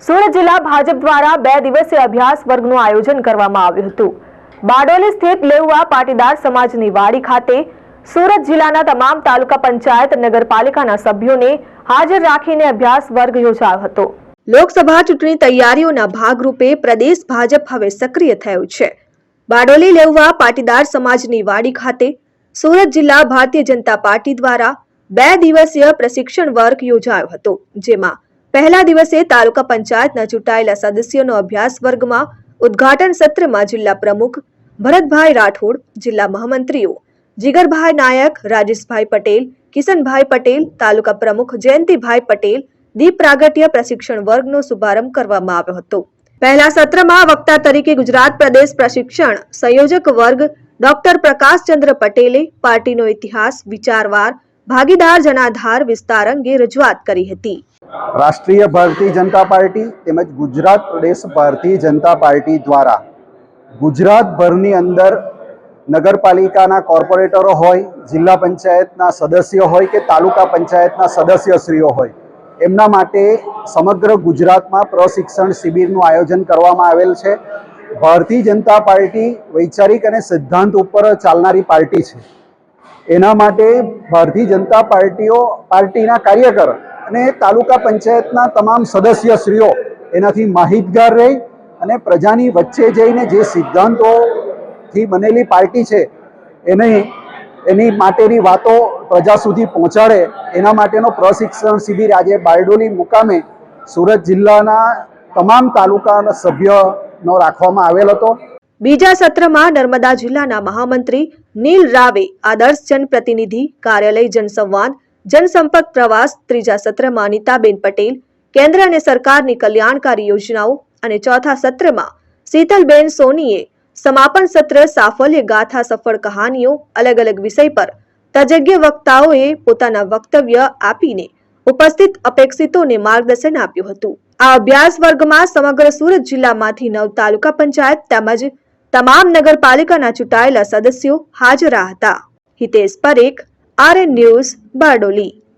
સુરત જિલ્લા ભાજપ દ્વારા 2 દિવસીય અભ્યાસ વર્ગનું આયોજન કરવામાં આવ્યું હતું। બારડોલી સ્થિત લેઉવા પાટીદાર સમાજની વાડી ખાતે સુરત જિલ્લાના તમામ તાલુકા પંચાયત નગરપાલિકાના સભ્યોને હાજર રાખીને અભ્યાસ વર્ગ યોજાયો હતો। લોકસભા ચૂંટણી તૈયારીઓના ભાગરૂપે પ્રદેશ ભાજપ હવે સક્રિય થયું છે। બારડોલી લેઉવા પાટીદાર સમાજની વાડી ખાતે સુરત જિલ્લા ભારતીય જનતા પાર્ટી દ્વારા 2 દિવસીય પ્રશિક્ષણ વર્ગ યોજાયો હતો, જેમાં પહેલા દિવસે તાલુકા પંચાયતના ચૂંટાયેલા સદસ્યોનો અભ્યાસ વર્ગમાં ઉદ્ઘાટન સત્રમાં જિલ્લા પ્રમુખ ભરતભાઈ રાઠોડ, જિલ્લા મહામંત્રીઓ જીગરભાઈ નાયક, રાજેશભાઈ પટેલ, કિશનભાઈ પટેલ, તાલુકા પ્રમુખ જયંતિભાઈ પટેલ દીપ પ્રાગટ્ય પ્રશિક્ષણ વર્ગનો શુભારંભ કરવામાં આવ્યો હતો। પહેલા સત્રમાં વક્તા તરીકે ગુજરાત પ્રદેશ પ્રશિક્ષણ સંયોજક વર્ગ ડોક્ટર પ્રકાશચંદ્ર પટેલે પાર્ટીનો ઇતિહાસ, વિચારવાર, ભાગીદાર જનાધાર વિસ્તાર અંગે રજૂઆત કરી હતી। રાષ્ટ્રીય ભારતીય જનતા પાર્ટી તેમજ ગુજરાત પ્રદેશ ભારતીય જનતા પાર્ટી દ્વારા ગુજરાતભરની અંદર નગરપાલિકાના કોર્પોરેટરો હોય, જિલ્લા પંચાયતના સદસ્યો હોય કે તાલુકા પંચાયતના સદસ્યશ્રીઓ હોય, એમના માટે સમગ્ર ગુજરાતમાં પ્રશિક્ષણ શિબિરનું આયોજન કરવામાં આવેલ છે। ભારતીય જનતા પાર્ટી વૈચારિક અને સિદ્ધાંત ઉપર ચાલનારી પાર્ટી છે। એના માટે ભારતીય જનતા પાર્ટીના કાર્યકર અને તાલુકા પંચાયતના તમામ સદસ્યશ્રીઓ એનાથી માહિતગાર રહી અને પ્રજાની વચ્ચે જઈને જે સિદ્ધાંતોથી બનેલી પાર્ટી છે એની માટેની વાતો પ્રજા સુધી પહોંચાડે, એના માટેનો પ્રશિક્ષણ શિબિર આજે બારડોલી મુકામે સુરત જિલ્લાના તમામ તાલુકાના સભ્યનો રાખવામાં આવેલ હતો। બીજા સત્રમાં નર્મદા જિલ્લાના મહામંત્રી નીલ રાવે આદર્શ જનપ્રતિનિધિ કાર્યાલય જનસંવાદ જનસંપર્ક પ્રવાસ, ત્રીજા સત્રમાં નીતાબેન પટેલ કેન્દ્ર અને સરકારની કલ્યાણકારી યોજનાઓ અને ચોથા સત્રમાં શીતલબેન સોનીએ સમાપન સત્ર સાફલ્ય ગાથા સફળ કહાનીઓ અલગ અલગ વિષય પર તજજ્ઞ વક્તાઓએ પોતાના વક્તવ્ય આપીને ઉપસ્થિત અપેક્ષિતોને માર્ગદર્શન આપ્યું હતું। આ અભ્યાસ વર્ગમાં સમગ્ર સુરત જિલ્લામાંથી 9 તાલુકા પંચાયત તેમજ તમામ નગરપાલિકાના ચૂંટાયેલા સદસ્યો હાજર હતા। Hitesh Parekh, RN news, Bardoli.